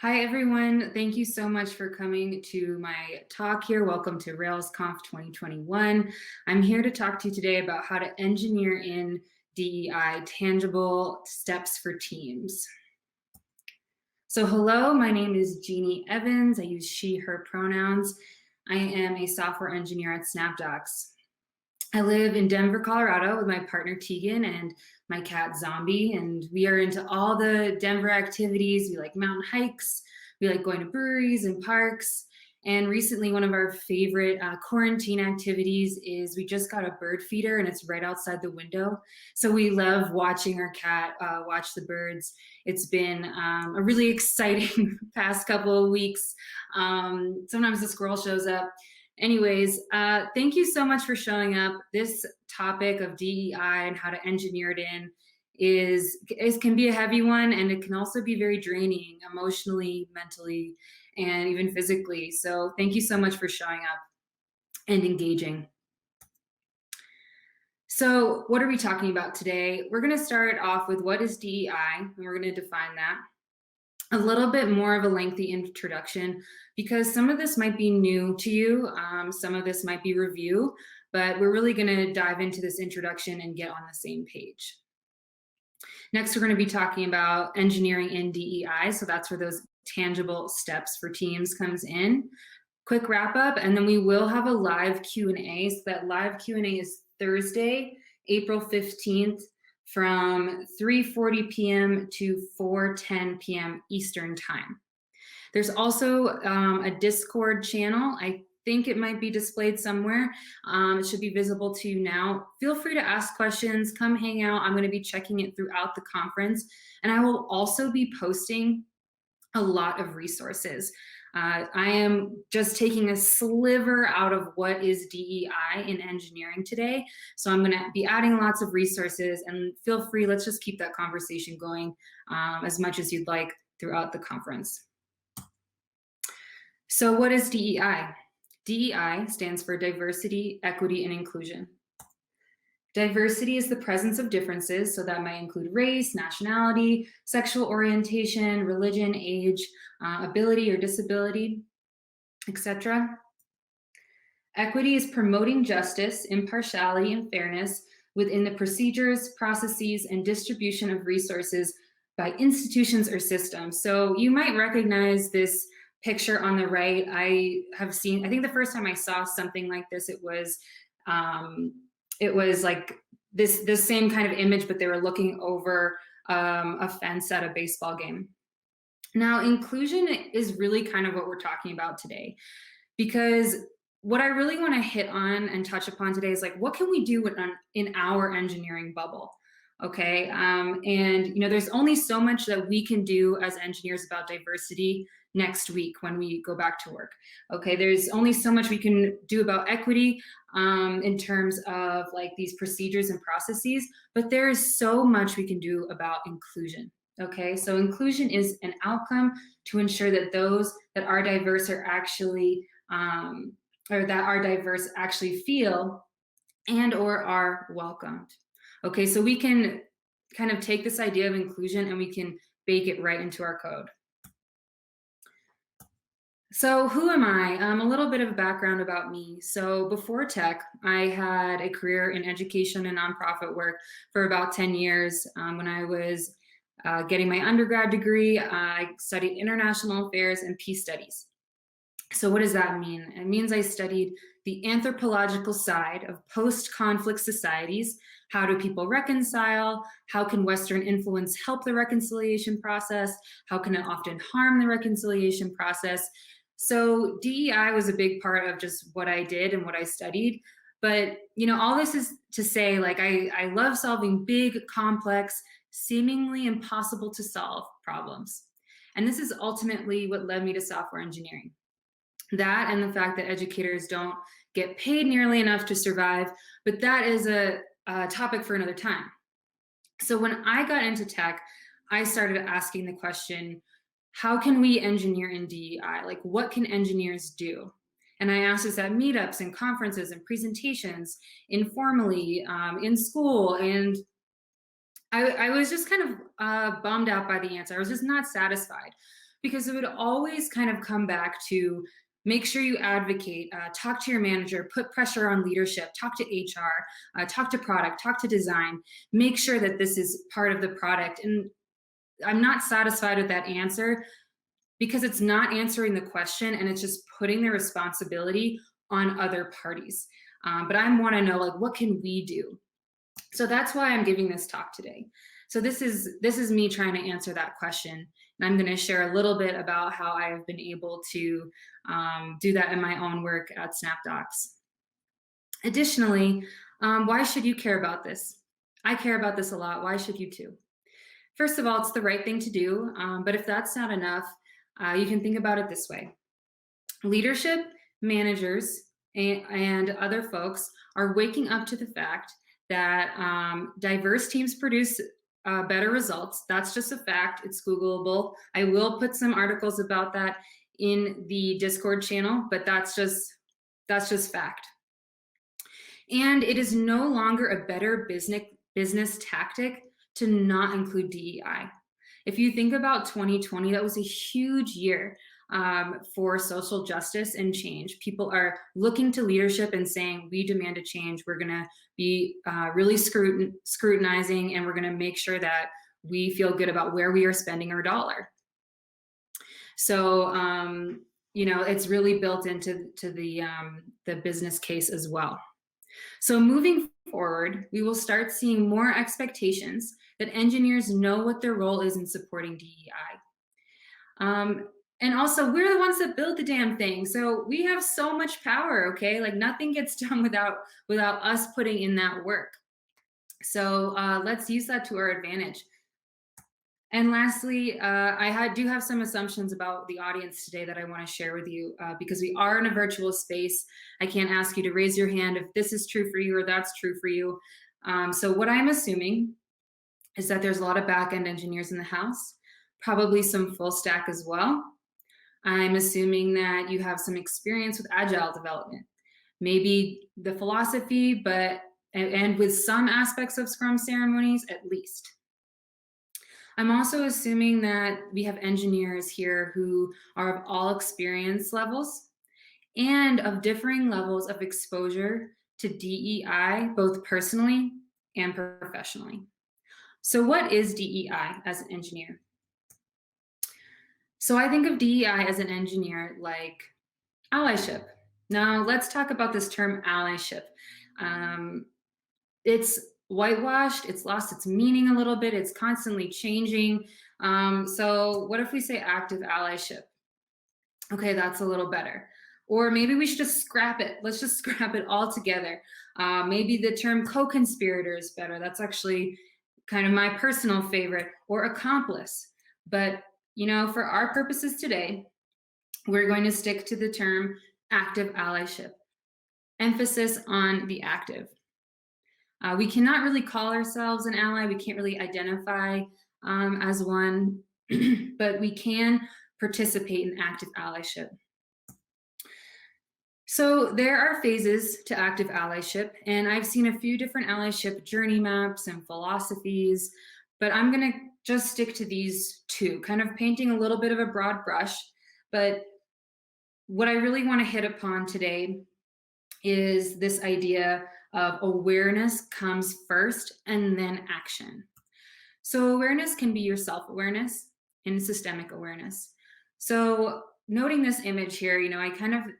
Hi, everyone. Thank you so much for coming to my talk here. Welcome to RailsConf 2021. I'm here to talk to you today about how to engineer in DEI, tangible steps for teams. So hello, my name is Jeannie Evans. I use she, her pronouns. I am a software engineer at SnapDocs. I live in Denver, Colorado with my partner Tegan and my cat Zombie, and we are into all the Denver activities. We like mountain hikes, we like going to breweries and parks, and recently one of our favorite quarantine activities is we just got a bird feeder and it's right outside the window. So we love watching our cat watch the birds. It's been a really exciting past couple of weeks. Sometimes the squirrel shows up. Anyways, thank you so much for showing up. This topic of DEI and how to engineer it in can be a heavy one, and it can also be very draining emotionally, mentally, and even physically. So thank you so much for showing up and engaging. So what are we talking about today? We're going to start off with what is DEI, and we're going to define that. A little bit more of a lengthy introduction because some of this might be new to you, some of this might be review, but we're really going to dive into this introduction and get on the same page. Next, we're going to be talking about engineering in DEI, so that's where those tangible steps for teams comes in. Quick wrap up, and then we will have a live Q&A. So that live Q&A is Thursday, April 15th, from 3:40 p.m. to 4:10 p.m. Eastern Time. There's also a Discord channel. I think it might be displayed somewhere. It should be visible to you now. Feel free to ask questions, come hang out. I'm going to be checking it throughout the conference, and I will also be posting a lot of resources. I am just taking a sliver out of what is DEI in engineering today. So I'm gonna be adding lots of resources, and feel free, let's just keep that conversation going as much as you'd like throughout the conference. So what is DEI? DEI stands for diversity, equity, and inclusion. Diversity is the presence of differences, so that might include race, nationality, sexual orientation, religion, age, ability or disability, etc. Equity is promoting justice, impartiality, and fairness within the procedures, processes, and distribution of resources by institutions or systems. So you might recognize this picture on the right. I think the first time I saw something like this, it was like this same kind of image, but they were looking over a fence at a baseball game. Now, inclusion is really kind of what we're talking about today, because what I really want to hit on and touch upon today is like, what can we do in our engineering bubble? Okay, and there's only so much that we can do as engineers about diversity next week when we go back to work. Okay, there's only so much we can do about equity in terms of like these procedures and processes, but there is so much we can do about inclusion. Okay, so inclusion is an outcome to ensure that those that are diverse are actually actually feel and or are welcomed. Okay, so we can kind of take this idea of inclusion and we can bake it right into our code. So who am I? A little bit of a background about me. So before tech, I had a career in education and nonprofit work for about 10 years. When I was getting my undergrad degree, I studied international affairs and peace studies. So what does that mean? It means I studied the anthropological side of post-conflict societies. How do people reconcile? How can Western influence help the reconciliation process? How can it often harm the reconciliation process? So DEI was a big part of just what I did and what I studied. But all this is to say, like, I love solving big, complex, seemingly impossible to solve problems. And this is ultimately what led me to software engineering. That and the fact that educators don't get paid nearly enough to survive, but that is a topic for another time. So when I got into tech, I started asking the question, how can we engineer in DEI? Like, what can engineers do? And I asked this at meetups and conferences and presentations, informally, in school, and I was just kind of bummed out by the answer. I was just not satisfied. because it would always kind of come back to make sure you advocate, talk to your manager, put pressure on leadership, talk to HR, talk to product, talk to design, make sure that this is part of the product. And I'm not satisfied with that answer because it's not answering the question and it's just putting the responsibility on other parties. But I want to know, like, what can we do? So that's why I'm giving this talk today. So this is me trying to answer that question, and I'm going to share a little bit about how I have been able to do that in my own work at SnapDocs. Additionally, why should you care about this? I care about this a lot. Why should you too? First of all, it's the right thing to do, but if that's not enough, you can think about it this way. Leadership, managers, and other folks are waking up to the fact that diverse teams produce better results. That's just a fact. It's Googleable. I will put some articles about that in the Discord channel, but that's just fact. And it is no longer a better business tactic to not include DEI. If you think about 2020, that was a huge year for social justice and change. People are looking to leadership and saying, we demand a change. We're going to be really scrutinizing, and we're going to make sure that we feel good about where we are spending our dollar. So, it's really built into the business case as well. So moving forward, we will start seeing more expectations that engineers know what their role is in supporting DEI. And also, we're the ones that build the damn thing. So we have so much power, okay? Like, nothing gets done without us putting in that work. So let's use that to our advantage. And lastly, I do have some assumptions about the audience today that I want to share with you because we are in a virtual space. I can't ask you to raise your hand if this is true for you or that's true for you. So what I'm assuming is that there's a lot of back-end engineers in the house, probably some full stack as well. I'm assuming that you have some experience with agile development, maybe the philosophy, and with some aspects of Scrum ceremonies at least. I'm also assuming that we have engineers here who are of all experience levels and of differing levels of exposure to DEI, both personally and professionally. So what is DEI as an engineer? So I think of DEI as an engineer like allyship. Now let's talk about this term allyship. It's whitewashed, it's lost its meaning a little bit, it's constantly changing. So what if we say active allyship? Okay, that's a little better. Or maybe we should just scrap it. Let's just scrap it all together. Maybe the term co-conspirator is better. That's actually kind of my personal favorite, or accomplice. But for our purposes today, we're going to stick to the term active allyship. Emphasis on the active. We cannot really call ourselves an ally. We can't really identify as one, but we can participate in active allyship. So there are phases to active allyship, and I've seen a few different allyship journey maps and philosophies, but I'm going to just stick to these two, kind of painting a little bit of a broad brush. But what I really want to hit upon today is this idea of awareness comes first and then action. So awareness can be your self-awareness and systemic awareness. So noting this image here,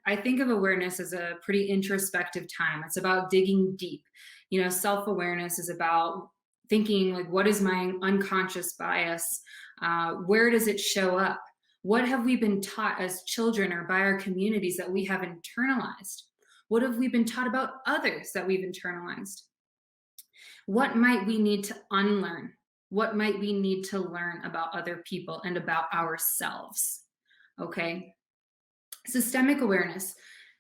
I think of awareness as a pretty introspective time. It's about digging deep. Self-awareness is about thinking, like, what is my unconscious bias? Where does it show up? What have we been taught as children or by our communities that we have internalized? What have we been taught about others that we've internalized? What might we need to unlearn? What might we need to learn about other people and about ourselves? Okay. Systemic awareness.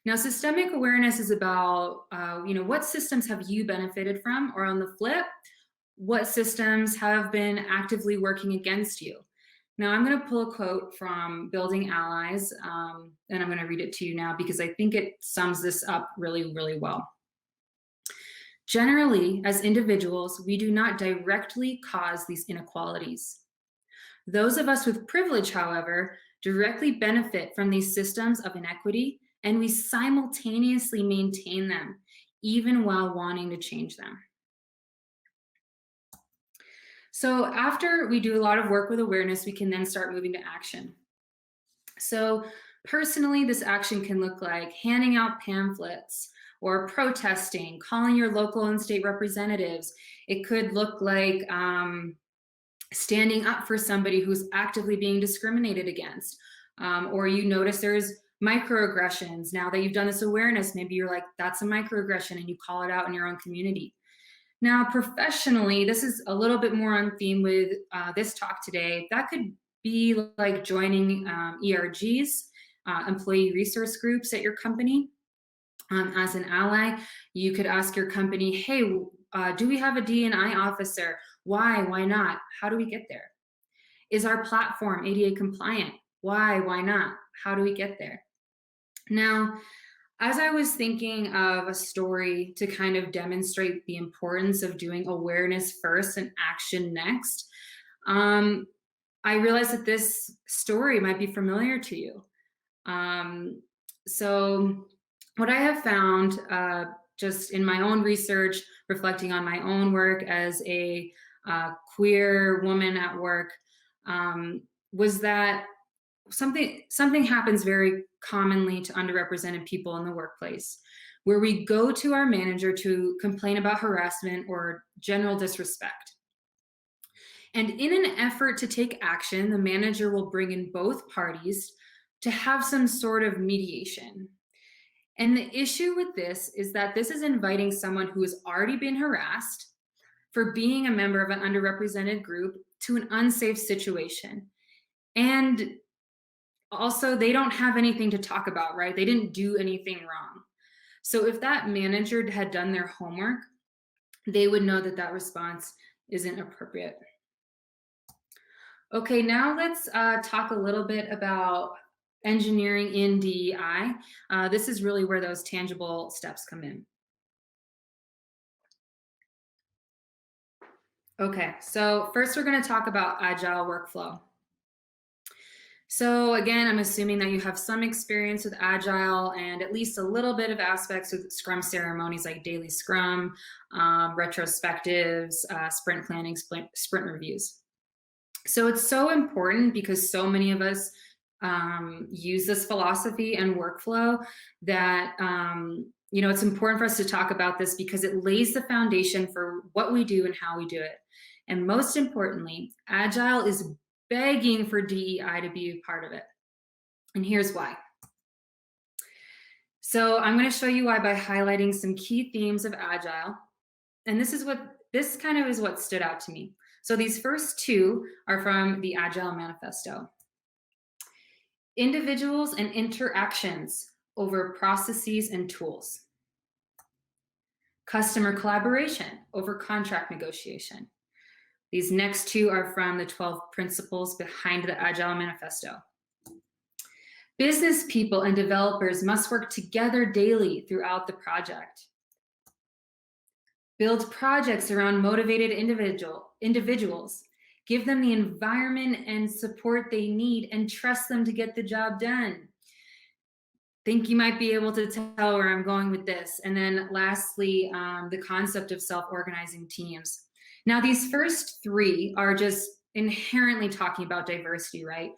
Now, systemic awareness is about, what systems have you benefited from? Or on the flip, what systems have been actively working against you? Now, I'm going to pull a quote from Building Allies, and I'm going to read it to you now because I think it sums this up really, really well. Generally, as individuals, we do not directly cause these inequalities. Those of us with privilege, however, directly benefit from these systems of inequity, and we simultaneously maintain them, even while wanting to change them. So after we do a lot of work with awareness, we can then start moving to action. So personally, this action can look like handing out pamphlets or protesting, calling your local and state representatives. It could look like standing up for somebody who's actively being discriminated against, or you notice there's microaggressions. Now that you've done this awareness, maybe you're like, that's a microaggression, and you call it out in your own community. Now, professionally, this is a little bit more on theme with this talk today. That could be like joining ERGs, employee resource groups at your company. As an ally, you could ask your company, hey, do we have a D&I officer? Why not? How do we get there? Is our platform ADA compliant? Why not? How do we get there? Now, as I was thinking of a story to kind of demonstrate the importance of doing awareness first and action next, I realized that this story might be familiar to you. So what I have found, just in my own research, reflecting on my own work as a queer woman at work, was that something happens very commonly to underrepresented people in the workplace, where we go to our manager to complain about harassment or general disrespect. And in an effort to take action, the manager will bring in both parties to have some sort of mediation. And the issue with this is that this is inviting someone who has already been harassed for being a member of an underrepresented group to an unsafe situation. And also, they don't have anything to talk about, right? They didn't do anything wrong. So if that manager had done their homework, they would know that that response isn't appropriate. Okay, now let's talk a little bit about engineering in DEI. This is really where those tangible steps come in. Okay, so first we're going to talk about agile workflow. So again, I'm assuming that you have some experience with Agile and at least a little bit of aspects with Scrum ceremonies like daily Scrum, retrospectives, sprint planning, sprint reviews. So it's so important because so many of us use this philosophy and workflow that, it's important for us to talk about this because it lays the foundation for what we do and how we do it. And most importantly, Agile is begging for DEI to be a part of it. And here's why. So I'm going to show you why by highlighting some key themes of Agile. And this kind of is what stood out to me. So these first two are from the Agile Manifesto. Individuals and interactions over processes and tools. Customer collaboration over contract negotiation. These next two are from the 12 principles behind the Agile Manifesto. Business people and developers must work together daily throughout the project. Build projects around motivated individuals. Give them the environment and support they need and trust them to get the job done. Think you might be able to tell where I'm going with this. And then lastly, the concept of self-organizing teams. Now, these first three are just inherently talking about diversity, right?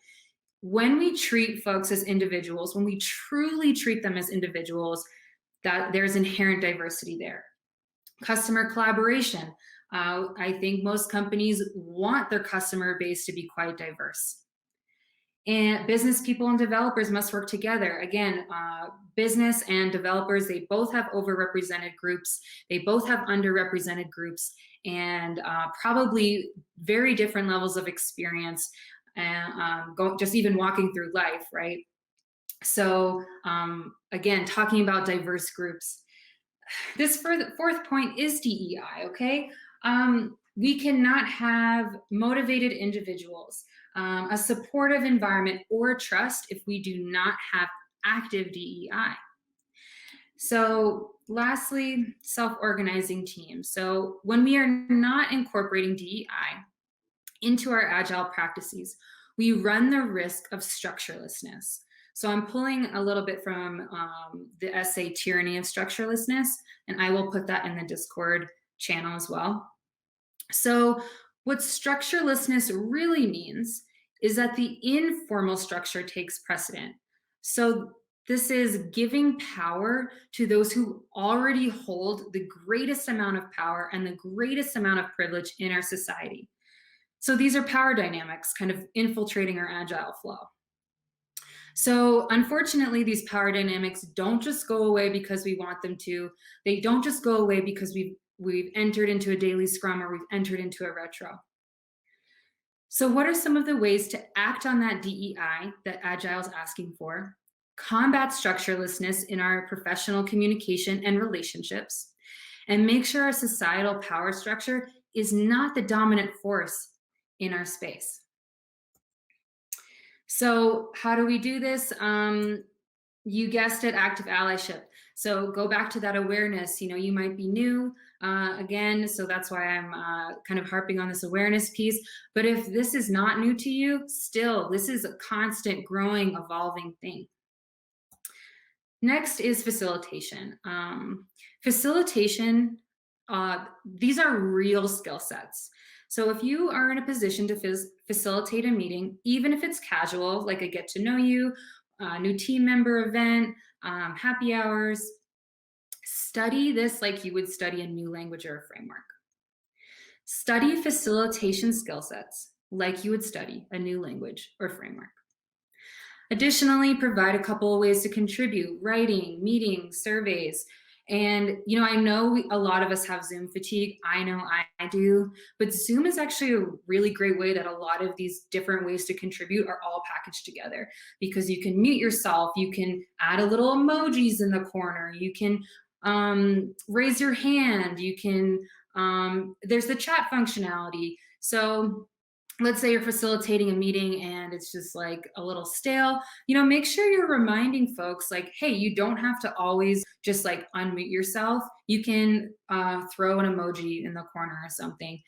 When we treat folks as individuals, when we truly treat them as individuals, that there's inherent diversity there. Customer collaboration. I think most companies want their customer base to be quite diverse. And business people and developers must work together. Again, business and developers, they both have overrepresented groups. They both have underrepresented groups and probably very different levels of experience and just even walking through life, right? So again, talking about diverse groups. This fourth point is DEI, okay? We cannot have motivated individuals, a supportive environment, or trust if we do not have active DEI. So lastly, self-organizing teams. So when we are not incorporating DEI into our Agile practices, we run the risk of structurelessness. So I'm pulling a little bit from the essay Tyranny of Structurelessness, and I will put that in the Discord channel as well. So what structurelessness really means is that the informal structure takes precedent. So this is giving power to those who already hold the greatest amount of power and the greatest amount of privilege in our society. So these are power dynamics kind of infiltrating our agile flow. So unfortunately, these power dynamics don't just go away because we want them to. They don't just go away because we've entered into a daily scrum or we've entered into a retro. So what are some of the ways to act on that DEI that Agile is asking for? Combat structurelessness in our professional communication and relationships, and make sure our societal power structure is not the dominant force in our space. So how do we do this? You guessed it, active allyship. So go back to that awareness. You might be new again, so that's why I'm kind of harping on this awareness piece. But if this is not new to you, still, this is a constant, growing, evolving thing. Next is facilitation. Facilitation, these are real skill sets. So if you are in a position to facilitate a meeting, even if it's casual, like a get to know you, new team member event, happy hours, study this like you would study a new language or a framework. Study facilitation skill sets like you would study a new language or framework. Additionally, provide a couple of ways to contribute: writing, meetings, surveys. And I know a lot of us have Zoom fatigue. I know I do, but Zoom is actually a really great way that a lot of these different ways to contribute are all packaged together, because you can mute yourself, you can add a little emojis in the corner, you can raise your hand, you can, there's the chat functionality. So let's say you're facilitating a meeting and it's just like a little stale, make sure you're reminding folks like, hey, you don't have to always just like unmute yourself. You can throw an emoji in the corner or something,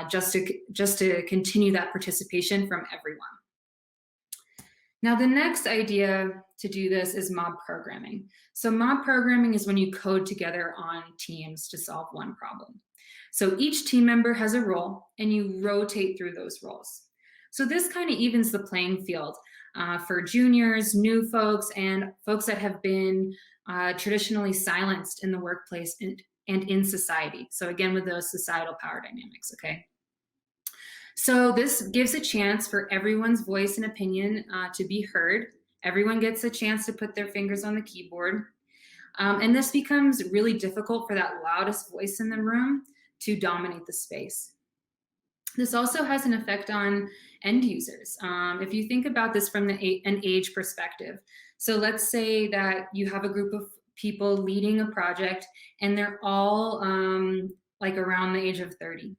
just to continue that participation from everyone. Now, the next idea to do this is mob programming. So mob programming is when you code together on teams to solve one problem. So each team member has a role and you rotate through those roles. So this kind of evens the playing field for juniors, new folks, and folks that have been traditionally silenced in the workplace and in society. So again, with those societal power dynamics, okay? So this gives a chance for everyone's voice and opinion to be heard. Everyone gets a chance to put their fingers on the keyboard. And this becomes really difficult for that loudest voice in the room to dominate the space. This also has an effect on end users. If you think about this from an age perspective, so let's say that you have a group of people leading a project and they're all like around the age of 30.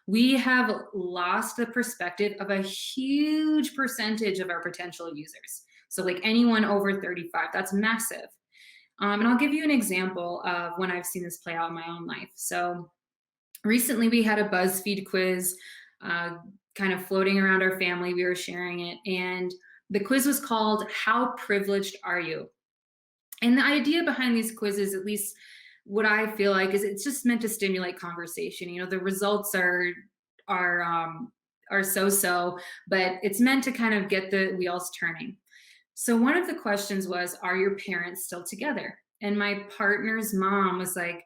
We have lost the perspective of a huge percentage of our potential users. So like anyone over 35, that's massive. And I'll give you an example of when I've seen this play out in my own life. So recently we had a BuzzFeed quiz kind of floating around our family. We were sharing it, and the quiz was called, "How Privileged Are You?" And the idea behind these quizzes, at least what I feel like, is it's just meant to stimulate conversation. The results are so-so, but it's meant to kind of get the wheels turning. So one of the questions was, are your parents still together? And my partner's mom was like,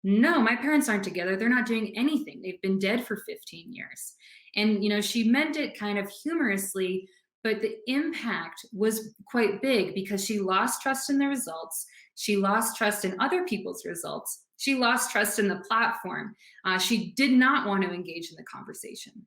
no, my parents aren't together. They're not doing anything. They've been dead for 15 years. And, she meant it kind of humorously, but the impact was quite big because she lost trust in the results. She lost trust in other people's results. She lost trust in the platform. She did not want to engage in the conversation.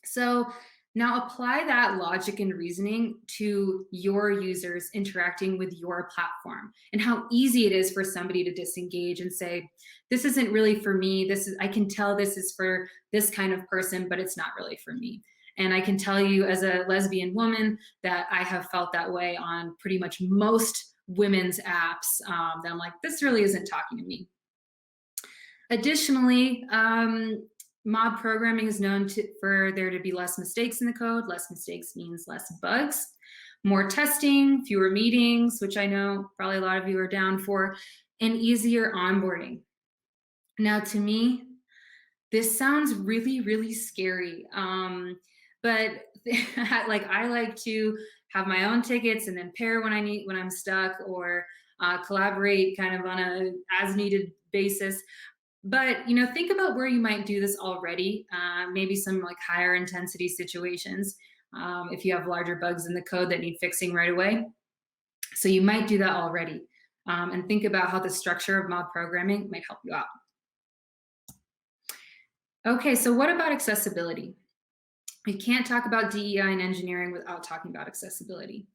So now apply that logic and reasoning to your users interacting with your platform and how easy it is for somebody to disengage and say, this isn't really for me. I can tell this is for this kind of person, but it's not really for me. And I can tell you as a lesbian woman that I have felt that way on pretty much most women's apps, that I'm like, this really isn't talking to me. Additionally, Mob programming is known for there to be less mistakes in the code. Less mistakes means less bugs, more testing, fewer meetings, which I know probably a lot of you are down for, and easier onboarding. Now, to me, this sounds really, really scary. But like I like to have my own tickets and then pair when I'm stuck, or collaborate kind of on a as needed basis. But think about where you might do this already. Maybe some like higher intensity situations. If you have larger bugs in the code that need fixing right away, so you might do that already. And think about how the structure of mob programming might help you out. Okay, so what about accessibility? We can't talk about DEI and engineering without talking about accessibility.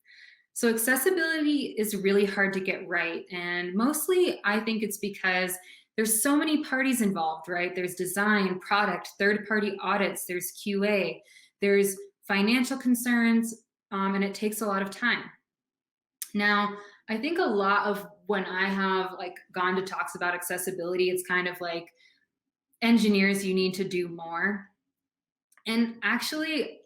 So accessibility is really hard to get right. And mostly I think it's because there's so many parties involved, right? There's design, product, third-party audits, there's QA, there's financial concerns, and it takes a lot of time. Now, I think a lot of when I have like gone to talks about accessibility, it's kind of like, engineers, you need to do more. And actually,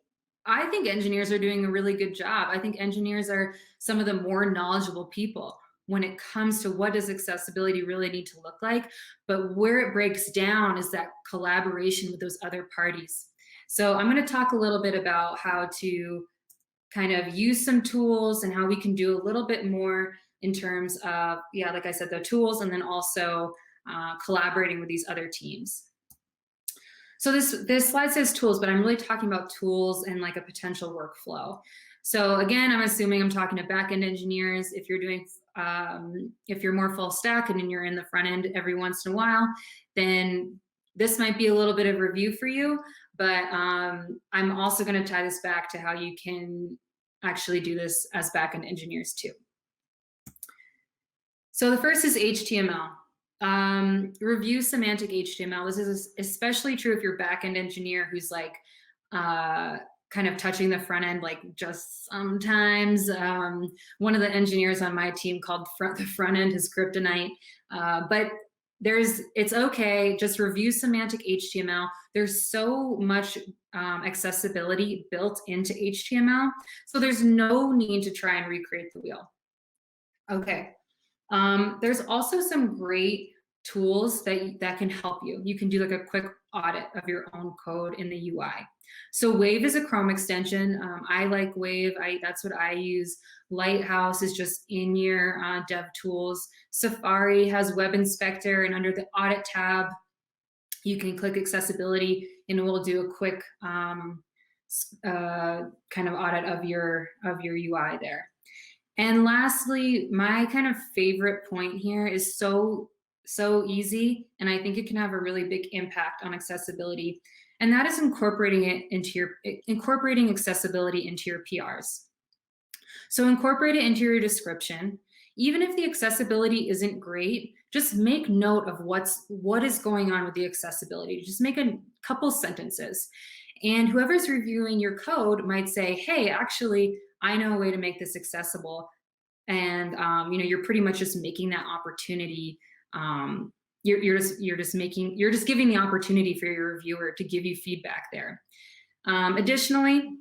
I think engineers are doing a really good job. I think engineers are some of the more knowledgeable people when it comes to what does accessibility really need to look like. But where it breaks down is that collaboration with those other parties. So I'm going to talk a little bit about how to kind of use some tools and how we can do a little bit more in terms of, yeah, like I said, the tools, and then also collaborating with these other teams. So this slide says tools, but I'm really talking about tools and like a potential workflow. So again, I'm assuming I'm talking to back-end engineers. If you're doing, if you're more full stack and then you're in the front end every once in a while, then this might be a little bit of review for you. But I'm also going to tie this back to how you can actually do this as back-end engineers too. So the first is HTML. Review semantic HTML. This is especially true if you're back-end engineer who's like kind of touching the front end like just sometimes. One of the engineers on my team called the front end his kryptonite, but it's okay, just review semantic HTML. There's so much accessibility built into HTML, so there's no need to try and recreate the wheel. Okay. There's also some great tools that can help you. You can do like a quick audit of your own code in the UI. So Wave is a Chrome extension. I like Wave. That's what I use. Lighthouse is just in your dev tools. Safari has Web Inspector, and under the audit tab, you can click accessibility, and it will do a quick kind of audit of your UI there. And lastly, my kind of favorite point here is so easy, and I think it can have a really big impact on accessibility, and that is incorporating accessibility into your PRs. So incorporate it into your description. Even if the accessibility isn't great, just make note of what is going on with the accessibility. Just make a couple sentences. And whoever's reviewing your code might say, hey, actually, I know a way to make this accessible. And you're pretty much just making that opportunity. You're just giving the opportunity for your reviewer to give you feedback there. Additionally,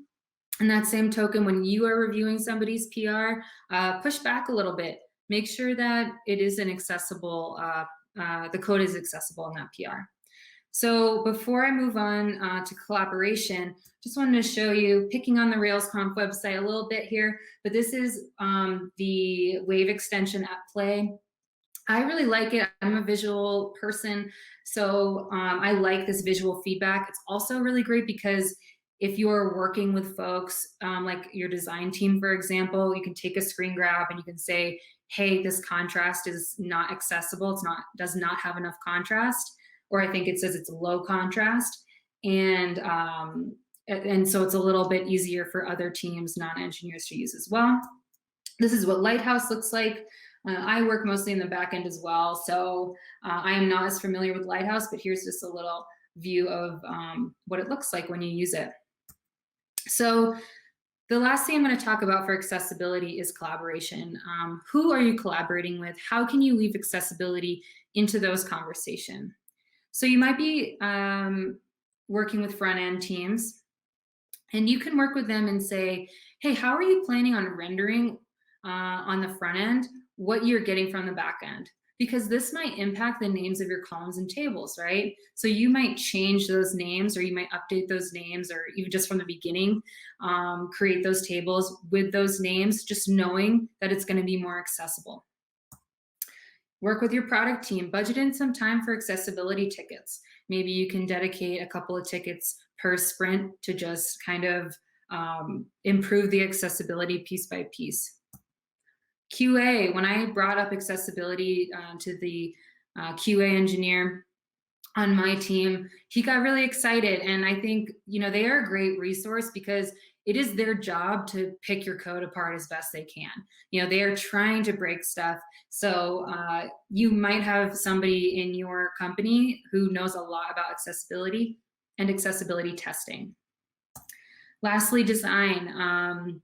in that same token, when you are reviewing somebody's PR, push back a little bit. Make sure that it is an accessible, the code is accessible in that PR. So before I move on to collaboration, just wanted to show you, picking on the RailsConf website a little bit here, but this is the Wave extension at play. I really like it. I'm a visual person, so I like this visual feedback. It's also really great because if you're working with folks, like your design team, for example, you can take a screen grab and you can say, hey, this contrast is not accessible. Does not have enough contrast. Or I think it says it's low contrast, and so it's a little bit easier for other teams, non-engineers, to use as well. This is what Lighthouse looks like. I work mostly in the back end as well, so I am not as familiar with Lighthouse, but here's just a little view of what it looks like when you use it. So the last thing I'm going to talk about for accessibility is collaboration. Who are you collaborating with? How can you weave accessibility into those conversations? So you might be working with front end teams. And you can work with them and say, hey, how are you planning on rendering on the front end what you're getting from the back end? Because this might impact the names of your columns and tables, right? So you might change those names, or you might update those names, or even just from the beginning, create those tables with those names, just knowing that it's going to be more accessible. Work with your product team, budget in some time for accessibility tickets. Maybe you can dedicate a couple of tickets per sprint to just kind of improve the accessibility piece by piece. QA, when I brought up accessibility to the QA engineer on my team, he got really excited. And I think, they are a great resource because it is their job to pick your code apart as best they can. They are trying to break stuff. So you might have somebody in your company who knows a lot about accessibility and accessibility testing. Lastly, design.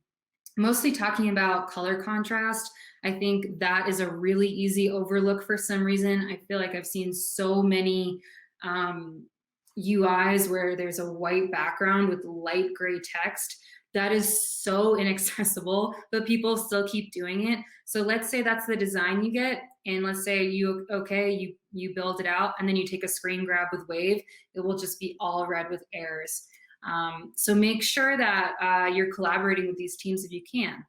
Mostly talking about color contrast. I think that is a really easy overlook for some reason. I feel like I've seen so many UIs where there's a white background with light gray text. That is so inaccessible, but people still keep doing it. So let's say that's the design you get, and let's say you build it out, and then you take a screen grab with Wave. It will just be all red with errors. So make sure that you're collaborating with these teams if you can.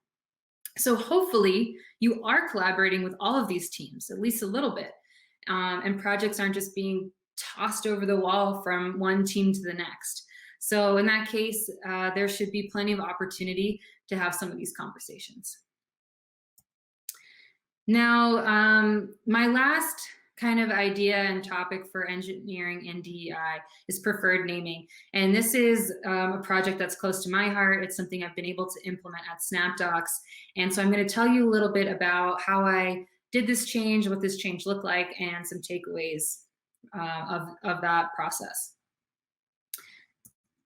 So hopefully you are collaborating with all of these teams, at least a little bit, and projects aren't just being tossed over the wall from one team to the next. So in that case, there should be plenty of opportunity to have some of these conversations. Now, my last kind of idea and topic for engineering in DEI is preferred naming. And this is a project that's close to my heart. It's something I've been able to implement at SnapDocs. And so I'm going to tell you a little bit about how I did this change, what this change looked like, and some takeaways of that process.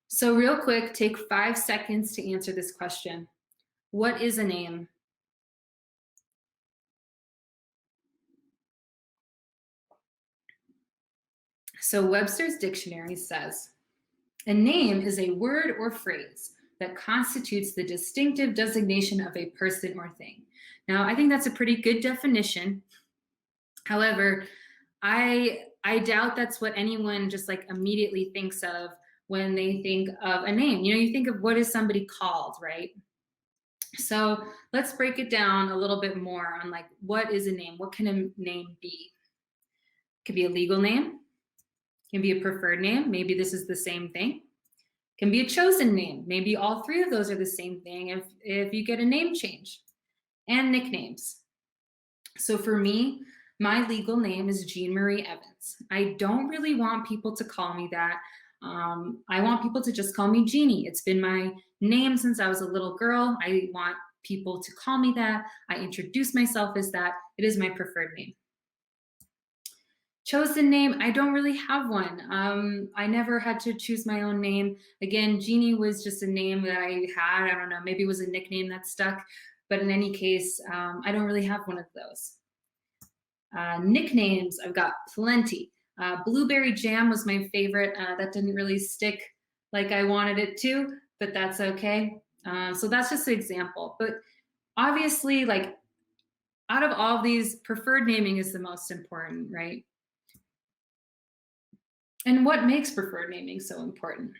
So real quick, take 5 seconds to answer this question. What is a name? So Webster's dictionary says, a name is a word or phrase that constitutes the distinctive designation of a person or thing. Now, I think that's a pretty good definition. However, I doubt that's what anyone just like immediately thinks of when they think of a name. You think of what is somebody called, right? So let's break it down a little bit more on like, what is a name? What can a name be? It could be a legal name. Can be a preferred name. Maybe this is the same thing. Can be a chosen name. Maybe all three of those are the same thing if you get a name change. And nicknames. So for me, my legal name is Jean Marie Evans. I don't really want people to call me that. I want people to just call me Jeannie. It's been my name since I was a little girl. I want people to call me that. I introduce myself as that. It is my preferred name. Chosen name, I don't really have one. I never had to choose my own name. Again, Jeannie was just a name that I had. I don't know, maybe it was a nickname that stuck. But in any case, I don't really have one of those. Nicknames, I've got plenty. Blueberry Jam was my favorite. That didn't really stick like I wanted it to, but that's okay. So that's just an example. But obviously, like out of all these, preferred naming is the most important, right? And what makes preferred naming so important?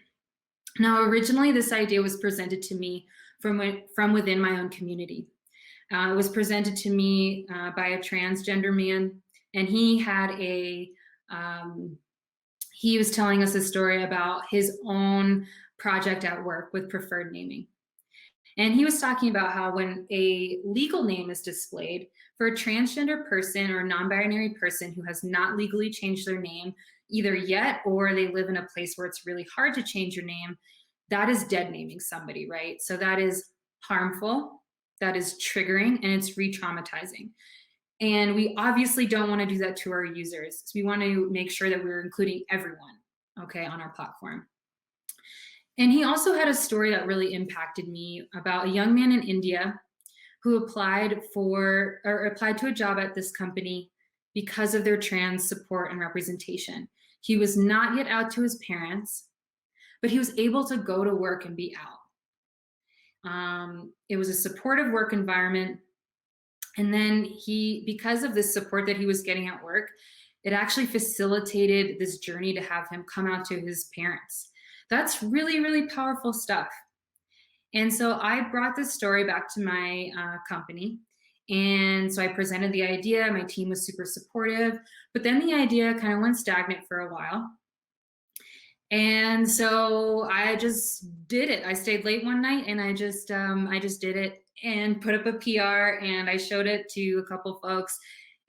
Now, originally, this idea was presented to me from within my own community. It was presented to me by a transgender man, and he had he was telling us a story about his own project at work with preferred naming. And he was talking about how when a legal name is displayed for a transgender person or a non-binary person who has not legally changed their name either yet, or they live in a place where it's really hard to change your name, that is dead naming somebody, right? So that is harmful, that is triggering, and it's re-traumatizing. And we obviously don't want to do that to our users. So we want to make sure that we're including everyone, okay, on our platform. And he also had a story that really impacted me about a young man in India who applied to a job at this company because of their trans support and representation. He was not yet out to his parents. but he was able to go to work and be out. It was a supportive work environment. And then because of the support that he was getting at work, it actually facilitated this journey to have him come out to his parents. That's really, really powerful stuff. And so I brought this story back to my company. And so I presented the idea. My team was super supportive, but then the idea kind of went stagnant for a while. And so I just did it. I stayed late one night and I just did it and put up a PR, and I showed it to a couple folks,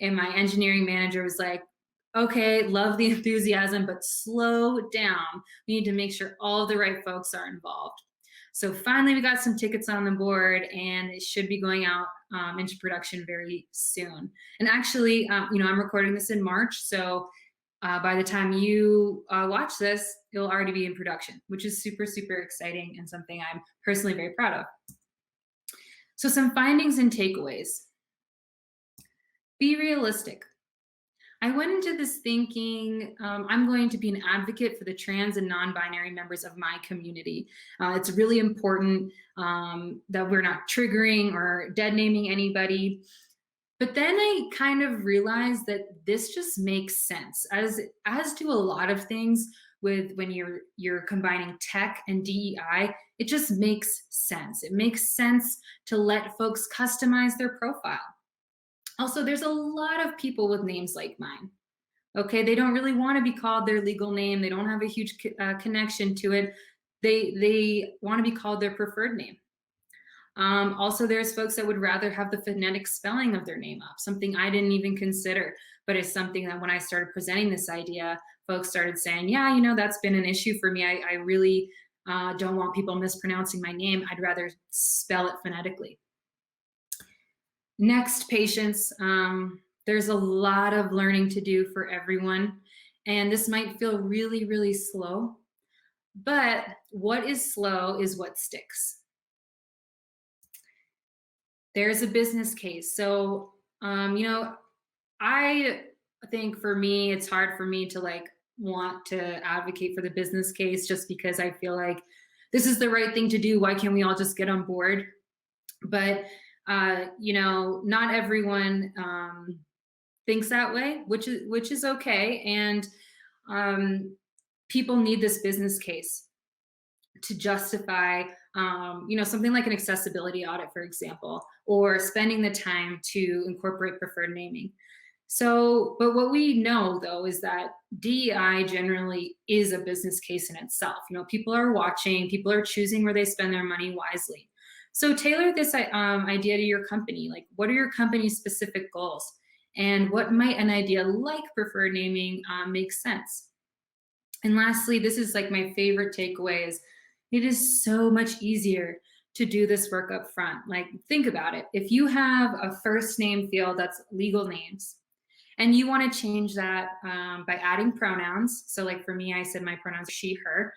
and my engineering manager was like, okay, love the enthusiasm, but slow down. We need to make sure all the right folks are involved. So finally we got some tickets on the board, and it should be going out into production very soon. And actually, I'm recording this in March, so by the time you watch this, it'll already be in production, which is super, super exciting and something I'm personally very proud of. So some findings and takeaways. Be realistic. I went into this thinking I'm going to be an advocate for the trans and non-binary members of my community. It's really important that we're not triggering or dead naming anybody. But then I kind of realized that this just makes sense, as do a lot of things when you're combining tech and DEI. It just makes sense. It makes sense to let folks customize their profile. Also, there's a lot of people with names like mine. Okay, they don't really want to be called their legal name. They don't have a huge connection to it. They want to be called their preferred name. Also, there's folks that would rather have the phonetic spelling of their name up, something I didn't even consider, but it's something that when I started presenting this idea, folks started saying, yeah, that's been an issue for me. I really don't want people mispronouncing my name. I'd rather spell it phonetically. Next, patience. There's a lot of learning to do for everyone, and this might feel really, really slow, but what is slow is what sticks. There's a business case. So, I think for me, it's hard for me to want to advocate for the business case just because I feel like this is the right thing to do. Why can't we all just get on board? But, not everyone thinks that way, which is okay. And people need this business case to justify something like an accessibility audit, for example, or spending the time to incorporate preferred naming. So, but what we know though is that DEI generally is a business case in itself. People are watching, people are choosing where they spend their money wisely. So tailor this idea to your company. Like, what are your company's specific goals? And what might an idea like preferred naming make sense? And lastly, this is my favorite takeaway is it is so much easier to do this work up front. Think about it. If you have a first name field that's legal names, and you want to change that by adding pronouns. So for me, I said my pronouns are she, her,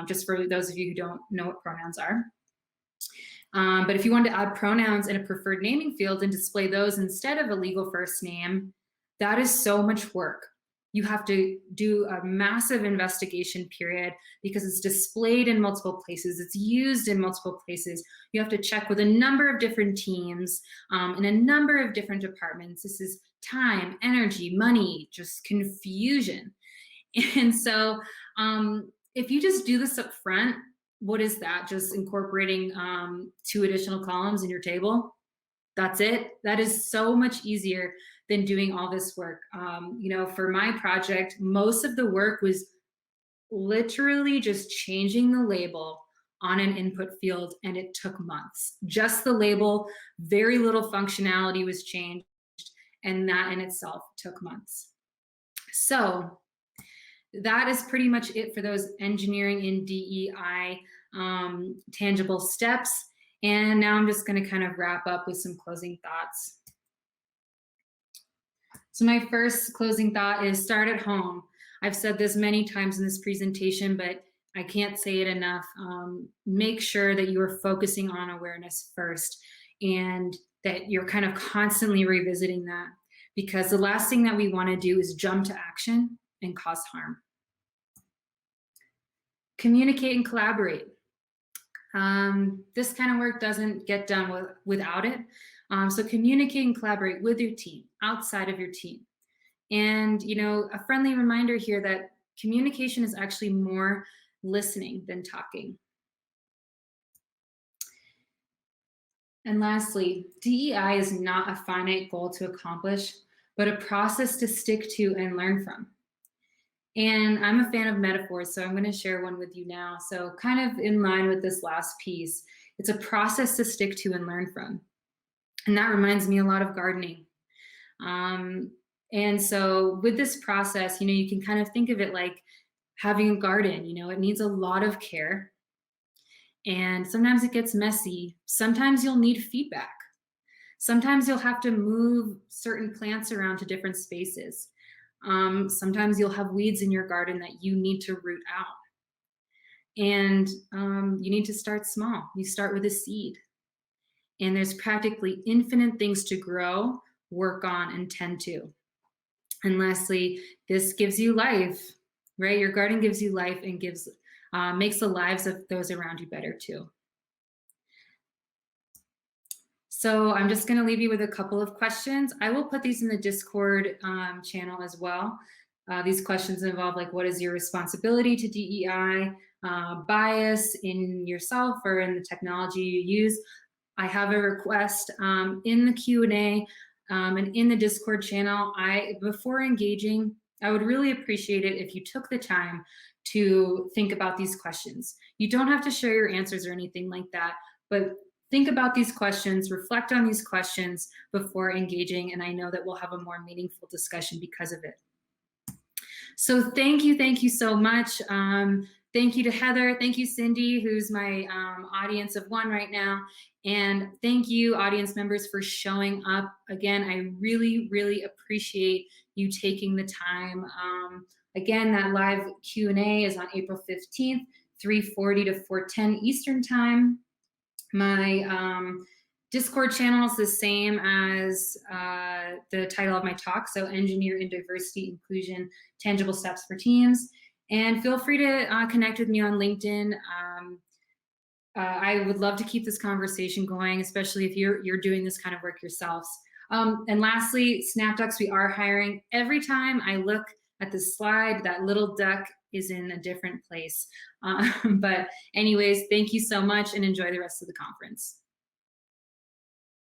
just for those of you who don't know what pronouns are. But if you want to add pronouns in a preferred naming field and display those instead of a legal first name, that is so much work. You have to do a massive investigation period because it's displayed in multiple places. It's used in multiple places. You have to check with a number of different teams in a number of different departments. This is time, energy, money, just confusion. And so if you just do this up front, what is that? Just incorporating 2 additional columns in your table? That's it. That is so much easier than doing all this work. For my project, most of the work was literally just changing the label on an input field, and it took months. Just the label, very little functionality was changed, and that in itself took months. So that is pretty much it for those engineering and DEI tangible steps. And now I'm just going to kind of wrap up with some closing thoughts. So my first closing thought is start at home. I've said this many times in this presentation, but I can't say it enough. Make sure that you are focusing on awareness first and that you're kind of constantly revisiting that, because the last thing that we want to do is jump to action and cause harm. Communicate and collaborate. This kind of work doesn't get done without it. So communicate and collaborate with your team, outside of your team. And, a friendly reminder here that communication is actually more listening than talking. And lastly, DEI is not a finite goal to accomplish, but a process to stick to and learn from. And I'm a fan of metaphors, so I'm going to share one with you now. So, kind of in line with this last piece, it's a process to stick to and learn from. And that reminds me a lot of gardening. And so, with this process, you can kind of think of it like having a garden. It needs a lot of care. And sometimes it gets messy. Sometimes you'll need feedback. Sometimes you'll have to move certain plants around to different spaces. Sometimes you'll have weeds in your garden that you need to root out. And you need to start small. You start with a seed. And there's practically infinite things to grow, work on, and tend to. And lastly, this gives you life, right? Your garden gives you life and makes the lives of those around you better too. So I'm just going to leave you with a couple of questions. I will put these in the Discord channel as well. These questions involve what is your responsibility to DEI, bias in yourself or in the technology you use. I have a request in the Q&A and in the Discord channel. Before engaging, I would really appreciate it if you took the time to think about these questions. You don't have to share your answers or anything like that, but think about these questions, reflect on these questions before engaging, and I know that we'll have a more meaningful discussion because of it. So thank you so much. Thank you to Heather, thank you Cindy, who's my audience of one right now, and thank you audience members for showing up. Again, I really appreciate you taking the time. Again, that live Q&A is on April 15th, 3:40 to 4:10 Eastern Time. My Discord channel is the same as the title of my talk, so Engineer in Diversity, Inclusion, Tangible Steps for Teams. And feel free to connect with me on LinkedIn. I would love to keep this conversation going, especially if you're doing this kind of work yourselves. And lastly, SnapDucks, we are hiring. Every time I look at the slide, that little duck is in a different place. But anyways, thank you so much and enjoy the rest of the conference.